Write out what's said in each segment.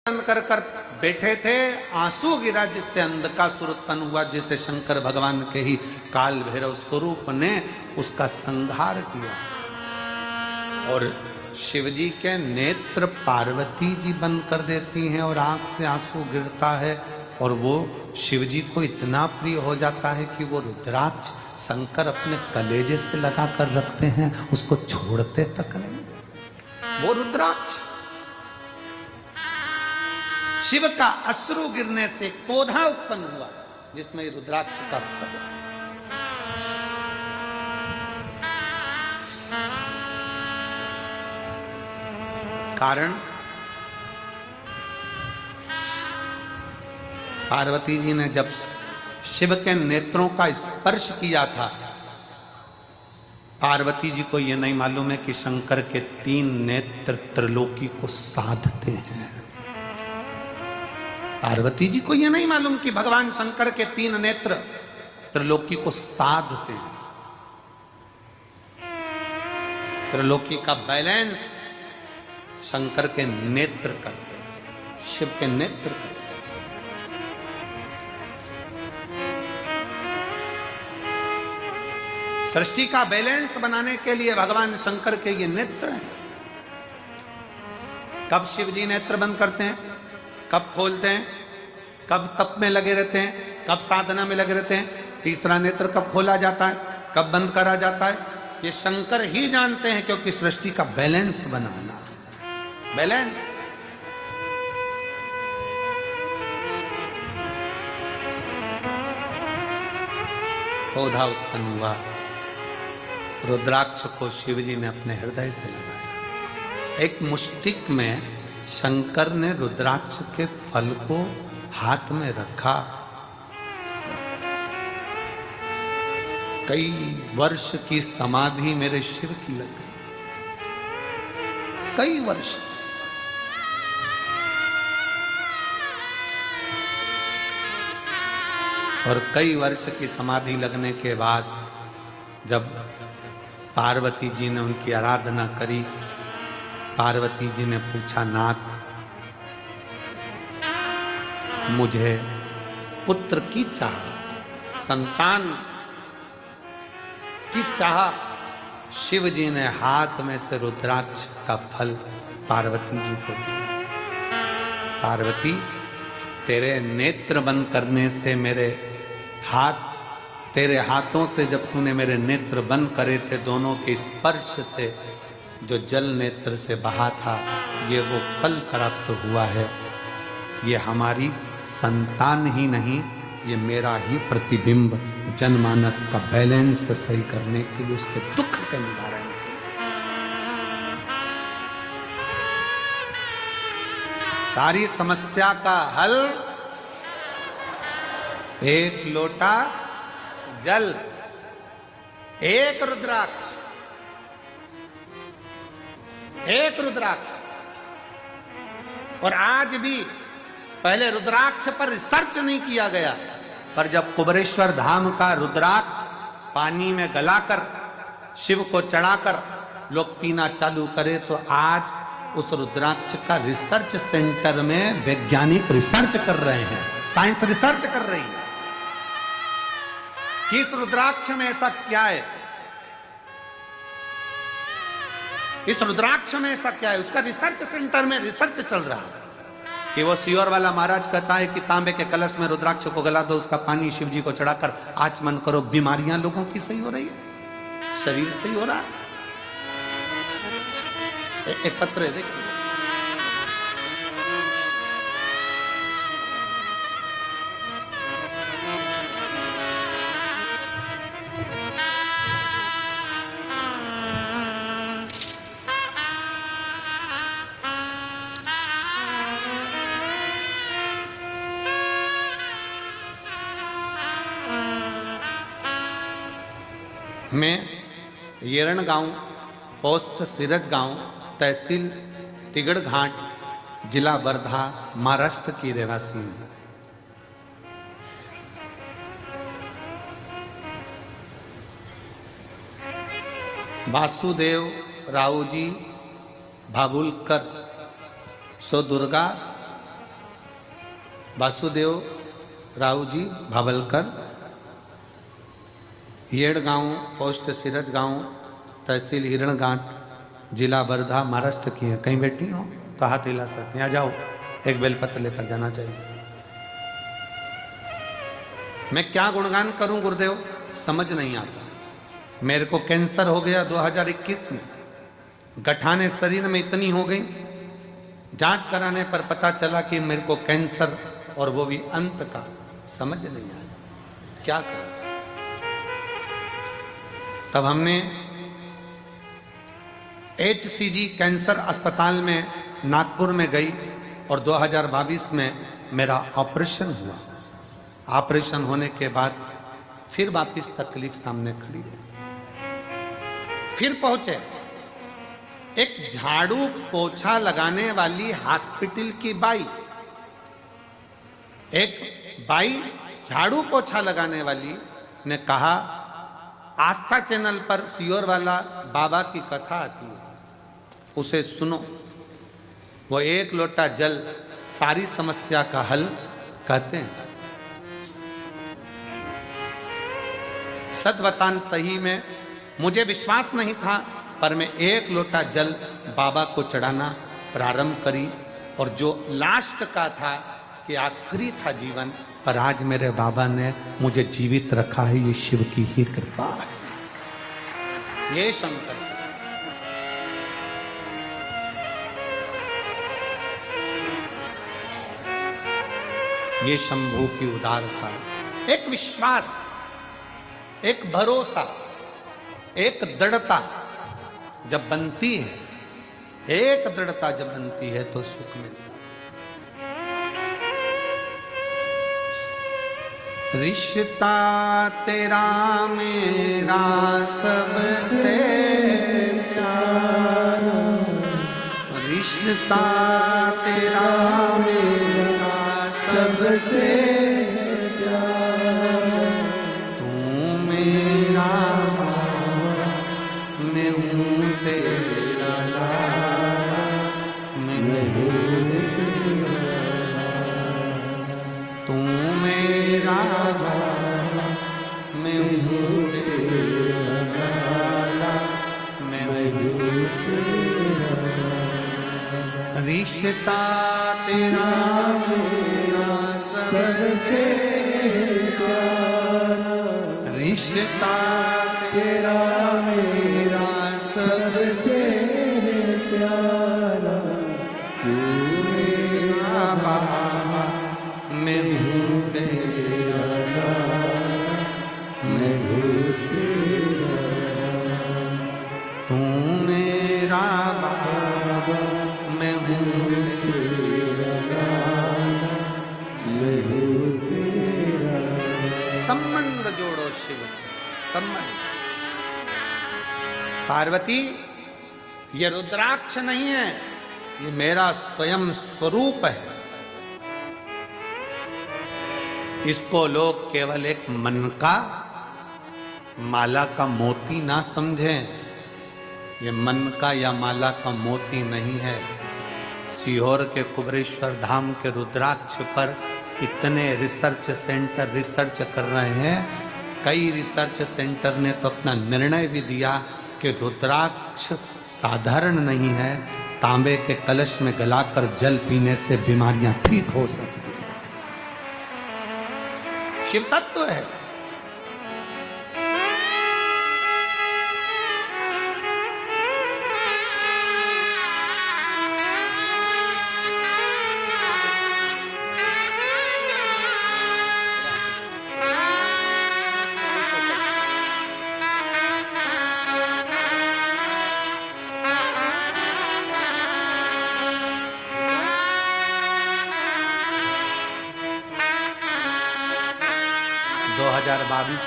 बंद कर कर बैठे थे, आंसू गिरा जिससे अंधकासुर उत्पन्न हुआ, जिसे शंकर भगवान के ही काल भैरव स्वरूप ने उसका संहार किया। और शिवजी के नेत्र पार्वती जी बंद कर देती हैं और आंख से आंसू गिरता है, और वो शिवजी को इतना प्रिय हो जाता है कि वो रुद्राक्ष शंकर अपने कलेजे से लगा कर रखते हैं, उसको छोड़ते तक नहीं। वो रुद्राक्ष शिव का अश्रु गिरने से पौधा उत्पन्न हुआ जिसमें रुद्राक्ष का फल। कारण पार्वती जी ने जब शिव के नेत्रों का स्पर्श किया था, पार्वती जी को यह नहीं मालूम है कि शंकर के 3 नेत्र त्रिलोकी को साधते हैं। पार्वती जी को यह नहीं मालूम कि भगवान शंकर के 3 नेत्र त्रिलोकी को साधते हैं। त्रिलोकी का बैलेंस शंकर के नेत्र करते हैं, शिव के नेत्र करते हैं। सृष्टि का बैलेंस बनाने के लिए भगवान शंकर के ये नेत्र हैं। कब शिव जी नेत्र बंद करते हैं, कब खोलते हैं, कब तप में लगे रहते हैं, कब साधना में लगे रहते हैं, तीसरा नेत्र कब खोला जाता है, कब बंद करा जाता है, ये शंकर ही जानते हैं, क्योंकि सृष्टि का बैलेंस बनाना। बैलेंस पौधा उत्पन्न हुआ, रुद्राक्ष को शिवजी ने अपने हृदय से लगाया। एक मुष्टिक में शंकर ने रुद्राक्ष के फल को हाथ में रखा। कई वर्ष की समाधि मेरे शिव की लग गई, कई वर्ष की समाधि। और कई वर्ष की समाधि लगने के बाद जब पार्वती जी ने उनकी आराधना करी, पार्वती जी ने पूछा, नाथ मुझे पुत्र की चाह, संतान की चाह। शिव जी ने हाथ में से रुद्राक्ष का फल पार्वती जी को दिया। पार्वती, तेरे नेत्र बंद करने से मेरे हाथ, तेरे हाथों से जब तूने मेरे नेत्र बंद करे थे, दोनों के स्पर्श से जो जल नेत्र से बहा था, ये वो फल प्राप्त हुआ है। ये हमारी संतान ही नहीं, ये मेरा ही प्रतिबिंब जनमानस का बैलेंस सही करने के लिए, उसके दुख के निवारण के लिए। सारी समस्या का हल एक लोटा जल, एक रुद्राक्ष, एक रुद्राक्ष। और आज भी पहले रुद्राक्ष पर रिसर्च नहीं किया गया, पर जब कुबेरेश्वर धाम का रुद्राक्ष पानी में गलाकर शिव को चढ़ाकर लोग पीना चालू करे, तो आज उस रुद्राक्ष का रिसर्च सेंटर में वैज्ञानिक रिसर्च कर रहे हैं, साइंस रिसर्च कर रही है कि इस रुद्राक्ष में ऐसा क्या है, इस रुद्राक्ष में ऐसा क्या है। उसका रिसर्च सेंटर में रिसर्च चल रहा है कि वो सियोर वाला महाराज कहता है कि तांबे के कलश में रुद्राक्ष को गला दो, उसका पानी शिव जी को चढ़ाकर आचमन करो, बीमारियां लोगों की सही हो रही है, शरीर सही हो रहा है। एक पत्र है, देखिए, मैं येरण गांव, पोस्ट सिरज गांव, तहसील तिगड़ घाट, जिला वर्धा, महाराष्ट्र की रहवासी हूं। वासुदेव रावजी भागुलकर, सो दुर्गा वासुदेव रावजी भावलकर, येड़गांव, पोस्ट सिरज गांव, तहसील हिरणघाट, जिला वर्धा, महाराष्ट्र की है। कहीं बैठी हो तो हाथ हिला सकते हैं, आ जाओ, एक बेलपत्र लेकर जाना चाहिए। मैं क्या गुणगान करूं गुरुदेव, समझ नहीं आता। मेरे को कैंसर हो गया 2021 में, गठाने शरीर में इतनी हो गई, जांच कराने पर पता चला कि मेरे को कैंसर, और वो भी अंत का। समझ नहीं आया क्या करें। तब हमने HCG कैंसर अस्पताल में नागपुर में गई और 2022 में मेरा ऑपरेशन हुआ। ऑपरेशन होने के बाद फिर वापिस तकलीफ सामने खड़ी है। फिर पहुंचे एक झाड़ू पोछा लगाने वाली हॉस्पिटल की बाई, एक बाई झाड़ू पोछा लगाने वाली ने कहा, आस्था चैनल पर सियोर वाला बाबा की कथा आती है, उसे सुनो, वो एक लोटा जल सारी समस्या का हल कहते हैं। सद्वतान सही में मुझे विश्वास नहीं था, पर मैं एक लोटा जल बाबा को चढ़ाना प्रारंभ करी, और जो लास्ट का था कि आखिरी था जीवन, पर आज मेरे बाबा ने मुझे जीवित रखा है। ये शिव की ही कृपा है, ये शंकर। ये शंभू की उदारता, एक विश्वास, एक भरोसा, एक दृढ़ता जब बनती है, एक दृढ़ता जब बनती है तो सुख मिलता है। रिश्ता तेरा मेरा सबसे प्यारा, रिश्ता तेरा मेरा सबसे प्यारा, तू मेरा बाबा, मैं हूँ तेरा लाला, मैं हूँ तू मेरा बाबा, मैं हूँ तेरा लाला, मैं हूँ तेरा। रिश्ता तेरा मेरा सबसे प्यारा, रिश्ता तेरा मेरा सबसे प्यारा, तू मेरा बाबा, मैं हूँ तेरा लाला, मैं हूँ तेरा, तू मेरा बाबा, मैं हूँ तेरा लाला, मैं हूँ तेरा। संबंध जोड़ो शिव से, संबंध। पार्वती, ये रुद्राक्ष नहीं है, ये मेरा स्वयं स्वरूप है। इसको लोग केवल एक मन का, माला का मोती ना समझें। ये मन का या माला का मोती नहीं है। सीहोर के कुबरेश्वर धाम के रुद्राक्ष पर इतने रिसर्च सेंटर रिसर्च कर रहे हैं। कई रिसर्च सेंटर ने तो अपना निर्णय भी दिया कि रुद्राक्ष साधारण नहीं है, तांबे के कलश में गलाकर जल पीने से बीमारियां ठीक हो सकती हैं। शिव तत्व है।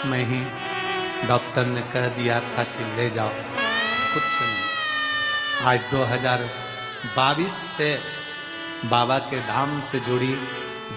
में ही डॉक्टर ने कह दिया था कि ले जाओ, कुछ नहीं। आज 2022 से बाबा के धाम से जुड़ी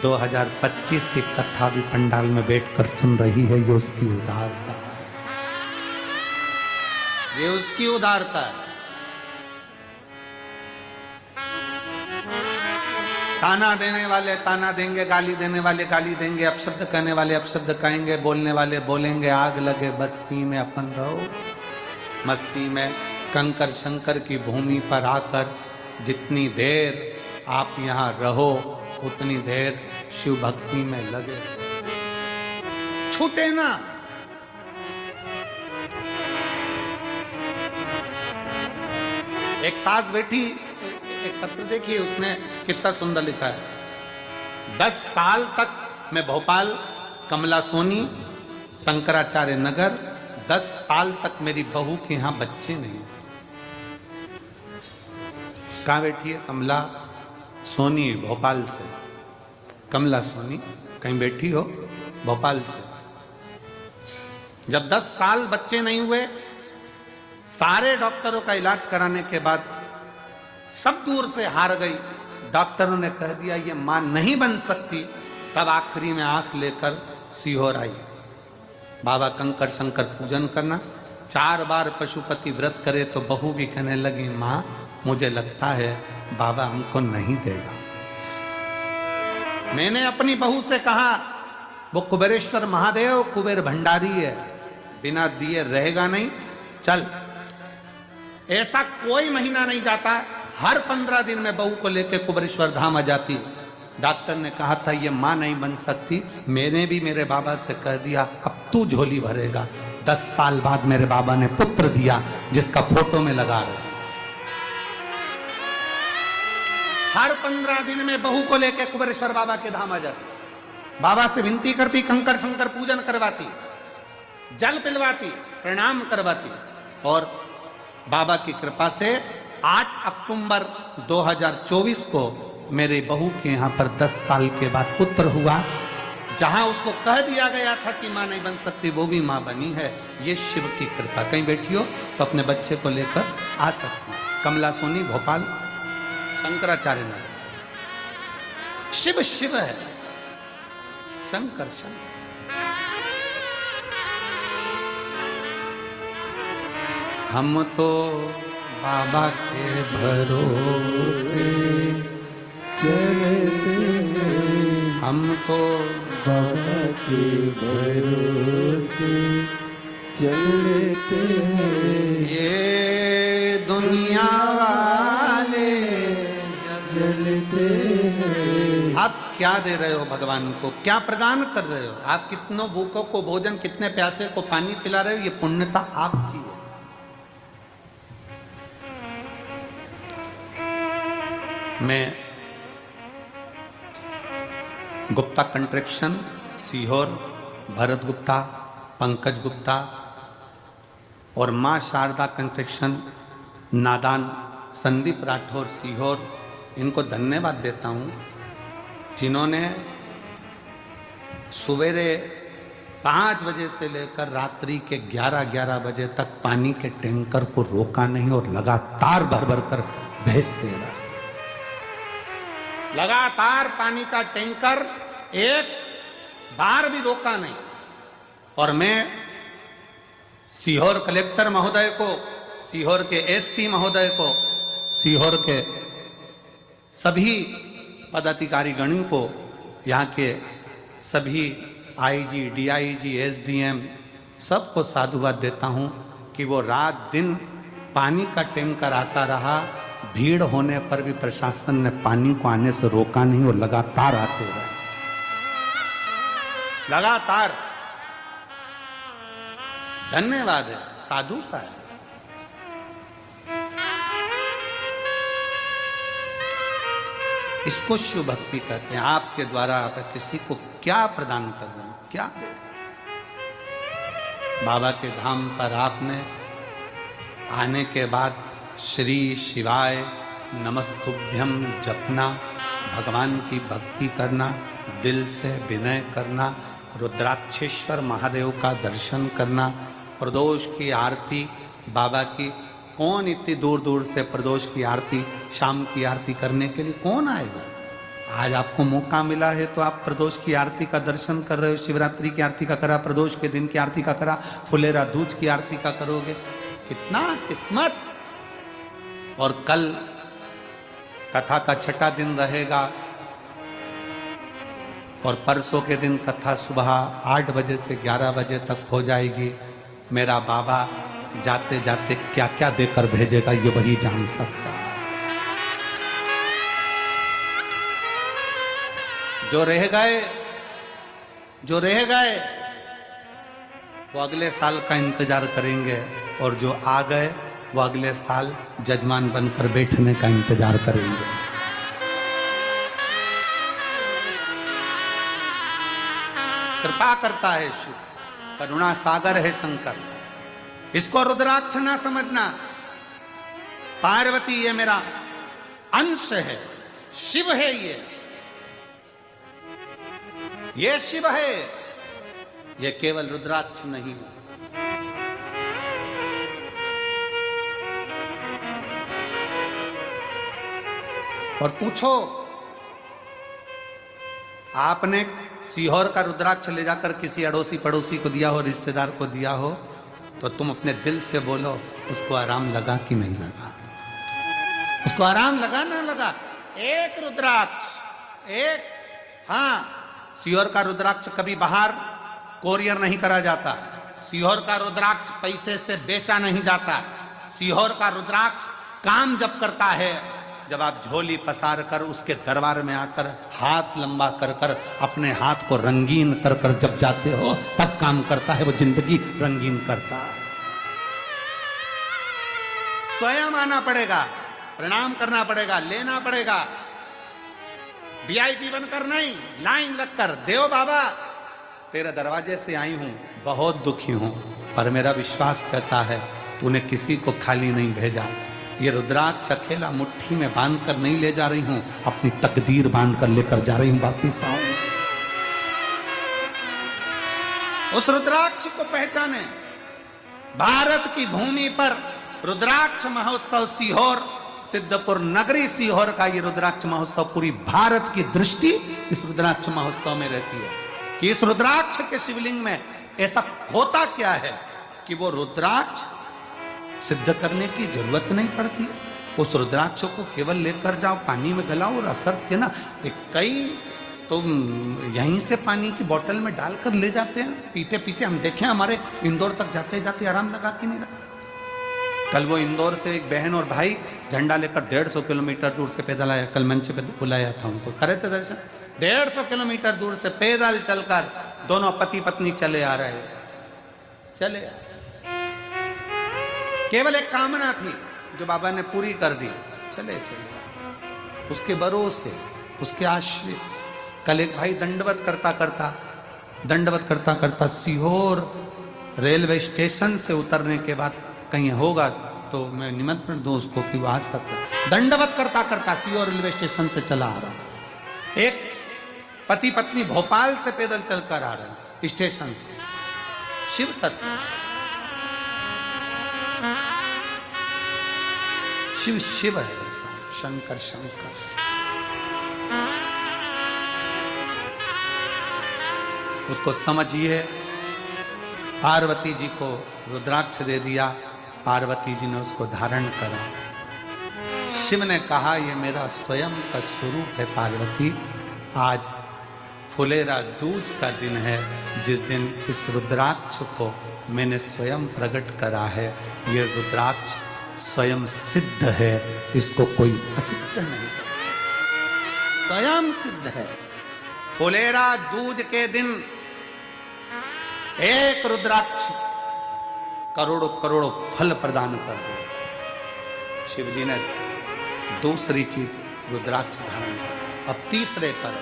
2025 की कथा भी पंडाल में बैठकर सुन रही है। ये उसकी उदारता है, ये उसकी उदारता है। ताना देने वाले ताना देंगे, गाली देने वाले गाली देंगे, अपशब्द कहने वाले अपशब्द कहेंगे, बोलने वाले बोलेंगे। आग लगे बस्ती में अपन रहो मस्ती में। कंकर शंकर की भूमि पर आकर जितनी देर आप यहाँ रहो उतनी देर शिव भक्ति में लगे, छूटे ना। एक सास बैठी, एक पत्र देखिए उसने कितना सुंदर लिखा है। 10 साल तक मैं भोपाल कमला सोनी शंकराचार्य नगर, 10 साल तक मेरी बहू के यहां बच्चे नहीं। कहाँ बैठी है? कमला सोनी भोपाल से। कमला सोनी कहीं बैठी हो भोपाल से। जब 10 साल बच्चे नहीं हुए, सारे डॉक्टरों का इलाज कराने के बाद सब दूर से हार गई। डॉक्टरों ने कह दिया ये मां नहीं बन सकती। तब आखिरी में आस लेकर सीहोर आई। बाबा कंकर शंकर पूजन करना। 4 बार पशुपति व्रत करे तो बहू भी कहने लगी मां मुझे लगता है बाबा हमको नहीं देगा। मैंने अपनी बहू से कहा वो कुबेरेश्वर महादेव कुबेर भंडारी है, बिना दिए रहेगा नहीं, चल। ऐसा कोई महीना नहीं जाता, हर 15 दिन में बहू को लेकर कुबेरेश्वर धाम आ जाती। डॉक्टर ने कहा था ये मां नहीं बन सकती। मैंने भी मेरे बाबा से कह दिया अब तू झोली भरेगा। 10 साल बाद मेरे बाबा ने पुत्र दिया जिसका फोटो में लगा रहे। हर 15 दिन में बहू को लेकर कुबेरेश्वर बाबा के धाम आ जाती। बाबा से विनती करती, कंकर शंकर पूजन करवाती, जल पिलवाती, प्रणाम करवाती। और बाबा की कृपा से 8 अक्टूबर 2024 को मेरे बहू के यहाँ पर 10 साल के बाद पुत्र हुआ। जहां उसको कह दिया गया था कि मां नहीं बन सकती, वो भी मां बनी है। ये शिव की कृपा। कहीं बैठी हो तो अपने बच्चे को लेकर आ सकती। कमला सोनी भोपाल शंकराचार्य नगर। शिव शिव है, शंकर शंकर। हम तो बाबा के भरोसे चलते हैं, हम तो बाबा के भरोसे चलते हैं। ये दुनिया वाले चलते हैं। आप क्या दे रहे हो भगवान को? क्या प्रदान कर रहे हो? आप कितनों भूखों को भोजन, कितने प्यासे को पानी पिला रहे हो? ये पुण्यता आपकी है। मैं गुप्ता कंस्ट्रक्शन सीहोर, भरत गुप्ता, पंकज गुप्ता और मां शारदा कंस्ट्रक्शन नादान संदीप राठौर सीहोर, इनको धन्यवाद देता हूं जिन्होंने सवेरे 5 बजे से लेकर रात्रि के 11 बजे तक पानी के टैंकर को रोका नहीं और लगातार भर भर कर भेजते रहे। लगातार पानी का टैंकर एक बार भी रोका नहीं। और मैं सीहोर कलेक्टर महोदय को, सीहोर के एसपी महोदय को, सीहोर के सभी पदाधिकारी गणों को, यहाँ के सभी आईजी, डीआईजी, एसडीएम सबको साधुवाद देता हूँ कि वो रात दिन पानी का टैंकर आता रहा। भीड़ होने पर भी प्रशासन ने पानी को आने से रोका नहीं और लगातार आते रहे, लगातार। धन्यवाद है, साधुता है। इसको शिव भक्ति कहते हैं। आपके द्वारा आप किसी को क्या प्रदान कर रहे हैं, क्या दे रहे हैं? बाबा के धाम पर आपने आने के बाद श्री शिवाय नमस्तुभ्यम जपना, भगवान की भक्ति करना, दिल से विनय करना, रुद्राक्षेश्वर महादेव का दर्शन करना, प्रदोष की आरती बाबा की। कौन इतनी दूर दूर से प्रदोष की आरती, शाम की आरती करने के लिए कौन आएगा? आज आपको मौका मिला है तो आप प्रदोष की आरती का दर्शन कर रहे हो। शिवरात्रि की आरती का करा, प्रदोष के दिन की आरती का करा, फुलेरा दूज की आरती का करोगे। कितना किस्मत। और कल कथा का 6ठा दिन रहेगा, और परसों के दिन कथा सुबह 8 बजे से 11 बजे तक हो जाएगी। मेरा बाबा जाते जाते क्या क्या देकर भेजेगा ये वही जान सकता है। जो रह गए वो अगले साल का इंतजार करेंगे, और जो आ गए वो अगले साल जजमान बनकर बैठने का इंतजार करेंगे। कृपा करता है शिव, करुणा सागर है शंकर। इसको रुद्राक्ष ना समझना। पार्वती ये मेरा अंश है, शिव है ये शिव है, ये केवल रुद्राक्ष नहीं है। और पूछो, आपने सीहोर का रुद्राक्ष ले जाकर किसी अड़ोसी पड़ोसी को दिया हो, रिश्तेदार को दिया हो, तो तुम अपने दिल से बोलो उसको आराम लगा कि नहीं लगा। उसको आराम लगा ना लगा। एक रुद्राक्ष, एक, हाँ, सीहोर का रुद्राक्ष कभी बाहर कोरियर नहीं करा जाता। सीहोर का रुद्राक्ष पैसे से बेचा नहीं जाता। सीहोर का रुद्राक्ष काम जब करता है, जब आप झोली पसार कर उसके दरबार में आकर हाथ लंबा कर कर अपने हाथ को रंगीन कर कर जब जाते हो, तब काम करता है। वो जिंदगी रंगीन करता है। स्वयं आना पड़ेगा, प्रणाम करना पड़ेगा, लेना पड़ेगा। वीआईपी बनकर नहीं, लाइन लगकर, देव बाबा तेरे दरवाजे से आई हूं, बहुत दुखी हूं, पर मेरा विश्वास कहता है तूने किसी को खाली नहीं भेजा। ये रुद्राक्ष अकेला मुट्ठी में बांध कर नहीं ले जा रही हूं, अपनी तकदीर बांध कर लेकर जा रही हूं वापिस आऊं। उस रुद्राक्ष को पहचाने। भारत की भूमि पर रुद्राक्ष महोत्सव सीहोर, सिद्धपुर नगरी सीहोर का ये रुद्राक्ष महोत्सव, पूरी भारत की दृष्टि इस रुद्राक्ष महोत्सव में रहती है कि इस रुद्राक्ष के शिवलिंग में ऐसा होता क्या है कि वो रुद्राक्ष सिद्ध करने की जरूरत नहीं पड़ती। उस रुद्राक्ष को केवल लेकर जाओ, पानी में गलाओ और असर के ना, कई तो यहीं से पानी की बोतल में डालकर ले जाते हैं, पीते पीते। हम देखें, हमारे इंदौर तक जाते जाते आराम लगा कि नहीं लगा। कल वो इंदौर से एक बहन और भाई झंडा लेकर 150 किलोमीटर दूर से पैदल आया। कल मंच पे बुलाया था उनको, करे थे दर्शन। 150 किलोमीटर दूर से पैदल चलकर दोनों पति पत्नी चले आ रहे, चले आ। केवल एक कामना थी जो बाबा ने पूरी कर दी, चले चले। उसके भरोसे, उसके आश्रय। कल एक भाई दंडवत करता करता सीहोर रेलवे स्टेशन से उतरने के बाद कहीं होगा तो मैं निमंत्रण दूं उसको कि वो आ सकता। दंडवत करता करता सीहोर रेलवे स्टेशन से चला आ रहा। एक पति पत्नी भोपाल से पैदल चलकर आ रहे स्टेशन से। शिव तत्व, शिव शिव है, शंकर शंकर। उसको समझिए। पार्वती जी को रुद्राक्ष दे दिया, पार्वती जी ने उसको धारण करा। शिव ने कहा ये मेरा स्वयं का स्वरूप है पार्वती। आज फुलेरा दूज का दिन है, जिस दिन इस रुद्राक्ष को मैंने स्वयं प्रकट करा है। ये रुद्राक्ष स्वयं सिद्ध है, इसको कोई असिद्ध नहीं कर सकता, स्वयं सिद्ध है। फुलेरा दूज के दिन एक रुद्राक्ष करोड़ों करोड़ों फल प्रदान कर दे। शिव जी ने दूसरी चीज रुद्राक्ष धारण कर। अब तीसरे पर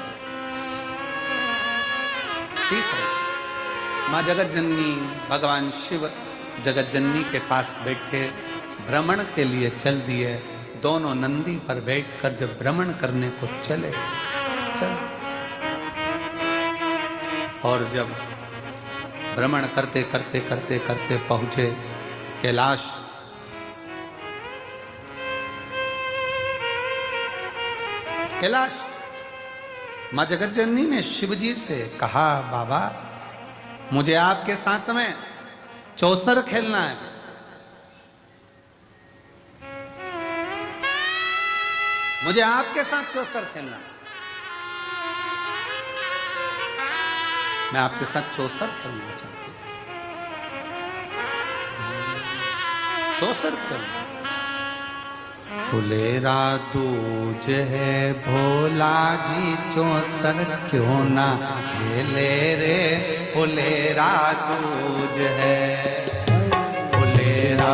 तीसरे मां जगत जननी, भगवान शिव जगत जननी के पास बैठे भ्रमण के लिए चल दिए। दोनों नंदी पर बैठकर जब भ्रमण करने को चले और जब भ्रमण करते करते करते करते पहुंचे कैलाश। कैलाश मां जगत जननी ने शिव जी से कहा, बाबा मुझे आपके साथ में चौसर खेलना है। मुझे आपके साथ चौसर खेलना है। मैं आपके साथ चौसर करना चाहती हूँ। चौसर करना फुलेरा दूज है भोला जी चौसर क्यों ना खेले रे फुलेरा दूज है फुलेरा